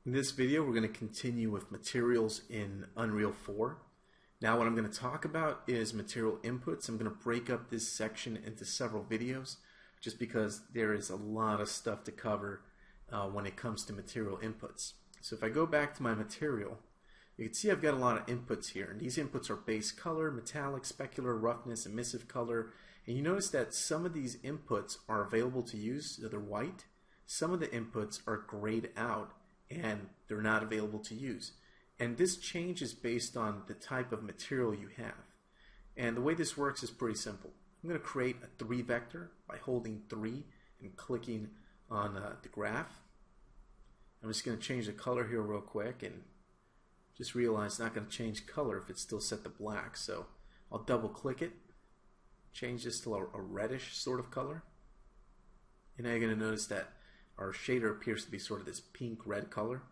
In this video, we're going to continue with materials in Unreal 4. Now what I'm going to talk about is material inputs. I'm going to break up this section into several videos just because there is a lot of stuff to cover when it comes to material inputs. So if I go back to my material, you can see I've got a lot of inputs here, and these inputs are base color, metallic, specular, roughness, emissive color, and you notice that some of these inputs are available to use, so they're white. Some of the inputs are grayed out and they're not available to use. And this changes based on the type of material you have. And the way this works is pretty simple. I'm going to create a 3 vector by holding 3 and clicking on the graph. I'm just going to change the color here real quick, and just realize it's not going to change color if it's still set to black. So I'll double click it, change this to a reddish sort of color. And now you're going to notice that our shader appears to be sort of this pink red color,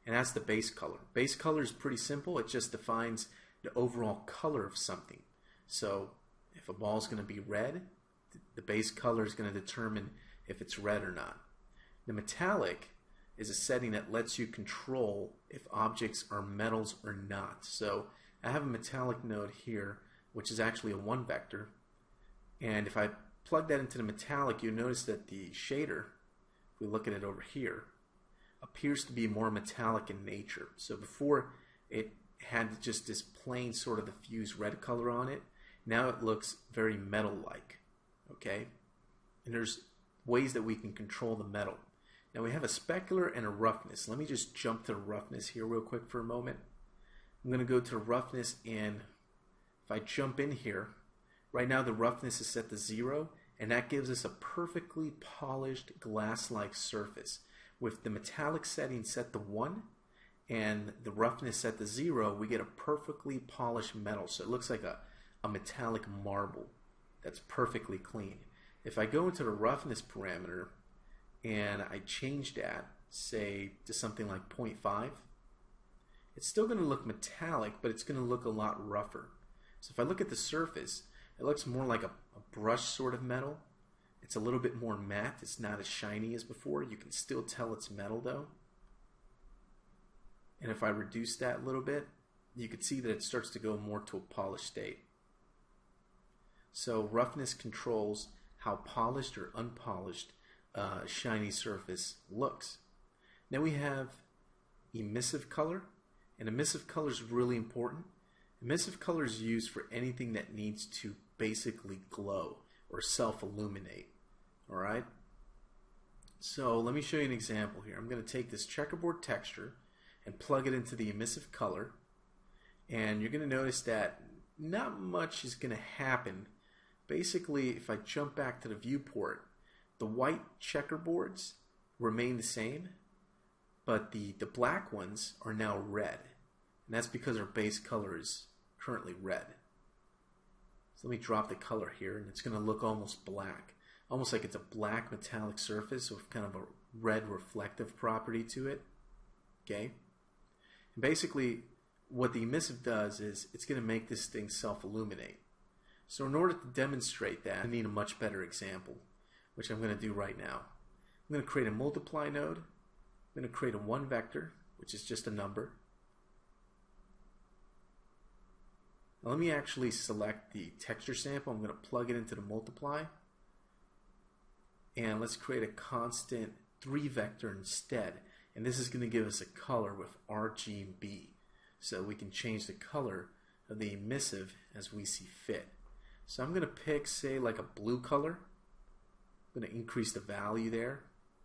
and that's the base color. Base color is pretty simple. It just defines the overall color of something. So if a ball is going to be red, the base color is going to determine if it's red or not. The metallic is a setting that lets you control if objects are metals or not. So I have a metallic node here, which is actually a 1 vector, and if I plug that into the metallic, you notice that the shader, if we look at it over here, appears to be more metallic in nature. So before it had just this plain sort of diffused red color on it, now it looks very metal-like. Okay? And there's ways that we can control the metal. Now we have a specular and a roughness. Let me just jump to the roughness here real quick for a moment. I'm going to go to the roughness, and if I jump in here, right now the roughness is set to 0, and that gives us a perfectly polished glass-like surface. With the metallic setting set to 1 and the roughness set to 0, we get a perfectly polished metal. So it looks like a metallic marble that's perfectly clean. If I go into the roughness parameter and I change that, say, to something like 0.5, it's still going to look metallic, but it's going to look a lot rougher. So if I look at the surface, it looks more like a brush sort of metal. It's a little bit more matte. It's not as shiny as before. You can still tell it's metal though. And if I reduce that a little bit, you can see that it starts to go more to a polished state. So roughness controls how polished or unpolished a shiny surface looks. Now we have emissive color, and emissive color is really important. Emissive color is used for anything that needs to basically glow or self-illuminate. Alright? So let me show you an example here. I'm going to take this checkerboard texture and plug it into the emissive color, and you're going to notice that not much is going to happen. Basically, if I jump back to the viewport, the white checkerboards remain the same, but the black ones are now red. And that's because our base color is currently red. So let me drop the color here, and it's going to look almost black. Almost like it's a black metallic surface with kind of a red reflective property to it. Okay? And basically, what the emissive does is it's going to make this thing self-illuminate. So in order to demonstrate that, I need a much better example, which I'm going to do right now. I'm going to create a multiply node. I'm going to create a 1 vector, which is just a number. Now let me actually select the texture sample. I'm going to plug it into the multiply. And let's create a constant 3 vector instead. And this is going to give us a color with RGB. So we can change the color of the emissive as we see fit. So I'm going to pick, say, like a blue color. I'm going to increase the value there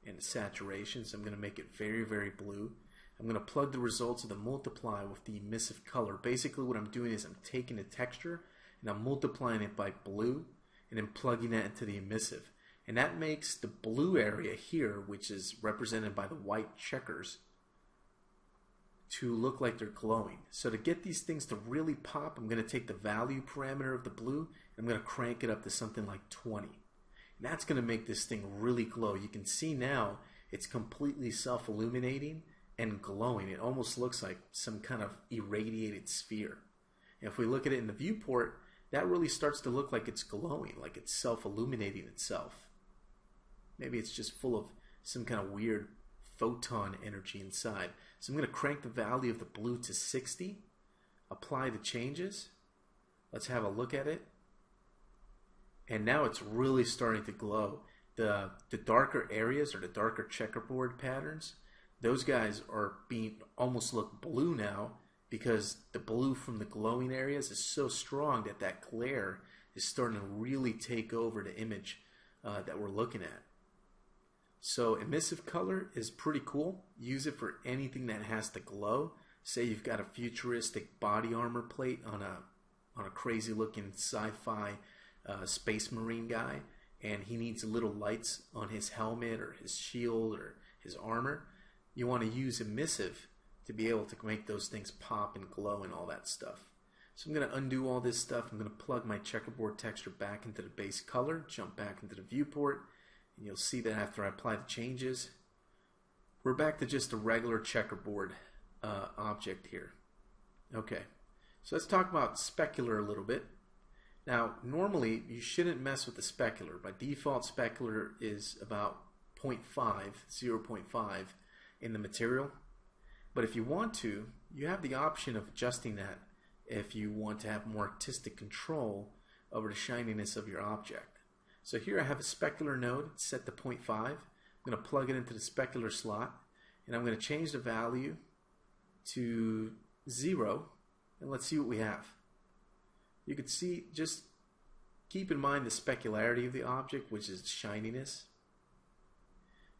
and the saturation. So I'm going to make it very, very blue. I'm going to plug the results of the multiply with the emissive color. Basically what I'm doing is I'm taking the texture and I'm multiplying it by blue and then plugging that into the emissive. And that makes the blue area here, which is represented by the white checkers, to look like they're glowing. So to get these things to really pop, I'm going to take the value parameter of the blue and I'm going to crank it up to something like 20. And that's going to make this thing really glow. You can see now it's completely self-illuminating and glowing. It almost looks like some kind of irradiated sphere. And if we look at it in the viewport, that really starts to look like it's glowing, like it's self-illuminating itself. Maybe it's just full of some kind of weird photon energy inside. So I'm going to crank the value of the blue to 60, apply the changes. Let's have a look at it. And now it's really starting to glow. The darker areas, or the darker checkerboard patterns, those guys are being almost look blue now, because the blue from the glowing areas is so strong that that glare is starting to really take over the image that we're looking at. So emissive color is pretty cool. Use it for anything that has to glow. Say you've got a futuristic body armor plate on a crazy looking sci-fi space marine guy, and he needs little lights on his helmet or his shield or his armor. You want to use emissive to be able to make those things pop and glow and all that stuff. So I'm going to undo all this stuff. I'm going to plug my checkerboard texture back into the base color, jump back into the viewport, and you'll see that after I apply the changes, we're back to just a regular checkerboard object here. Okay, so let's talk about specular a little bit. Now, normally you shouldn't mess with the specular. By default, specular is about 0.5 in the material. But if you want to, you have the option of adjusting that if you want to have more artistic control over the shininess of your object. So here I have a specular node set to 0.5. I'm going to plug it into the specular slot, and I'm going to change the value to 0, and let's see what we have. You can see, just keep in mind the specularity of the object, which is shininess.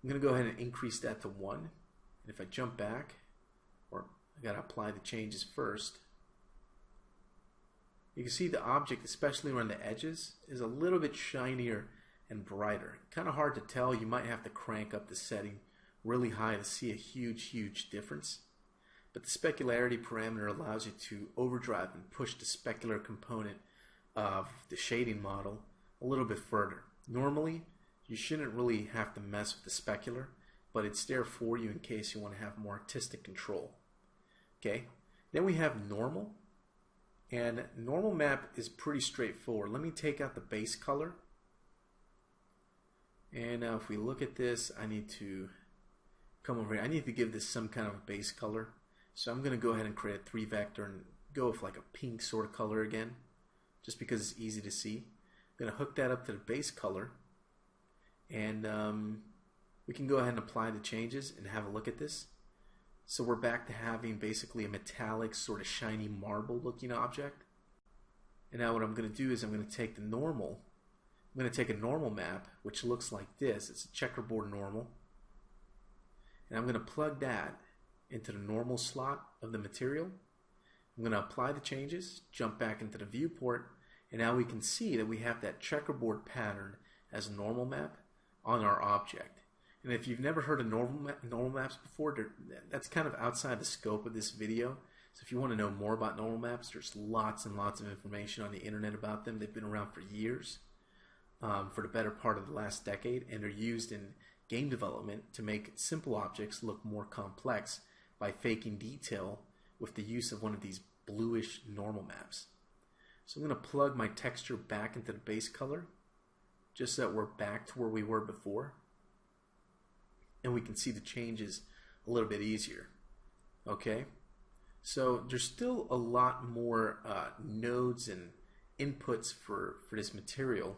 I'm going to go ahead and increase that to 1. And if I jump back, or I got to apply the changes first, you can see the object, especially around the edges, is a little bit shinier and brighter. Kind of hard to tell. You might have to crank up the setting really high to see a huge difference. But the specularity parameter allows you to overdrive and push the specular component of the shading model a little bit further. Normally, you shouldn't really have to mess with the specular, but it's there for you in case you want to have more artistic control. Okay, then we have normal, and normal map is pretty straightforward. Let me take out the base color, and now if we look at this, I need to come over here. I need to give this some kind of base color. So I'm going to go ahead and create a 3 vector and go with like a pink sort of color again, just because it's easy to see. I'm going to hook that up to the base color, and we can go ahead and apply the changes and have a look at this. So we're back to having basically a metallic sort of shiny marble looking object. And now what I'm going to do is I'm going to take the normal. I'm going to take a normal map, which looks like this. It's a checkerboard normal. And I'm going to plug that into the normal slot of the material. I'm going to apply the changes, jump back into the viewport, and now we can see that we have that checkerboard pattern as a normal map on our object. And if you've never heard of normal maps before, that's kind of outside the scope of this video. So if you want to know more about normal maps, there's lots and lots of information on the internet about them. They've been around for years, for the better part of the last decade, and they're used in game development to make simple objects look more complex by faking detail with the use of one of these bluish normal maps. So I'm going to plug my texture back into the base color, just so that we're back to where we were before, and we can see the changes a little bit easier. Okay, so there's still a lot more nodes and inputs for this material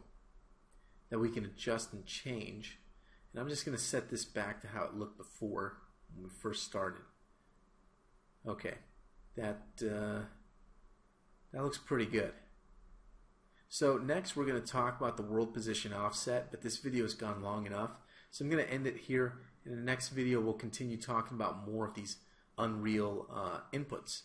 that we can adjust and change, and I'm just going to set this back to how it looked before when we first started. Okay, that looks pretty good. So next we're going to talk about the world position offset, but this video has gone long enough, so I'm going to end it here. In the next video we'll continue talking about more of these Unreal inputs.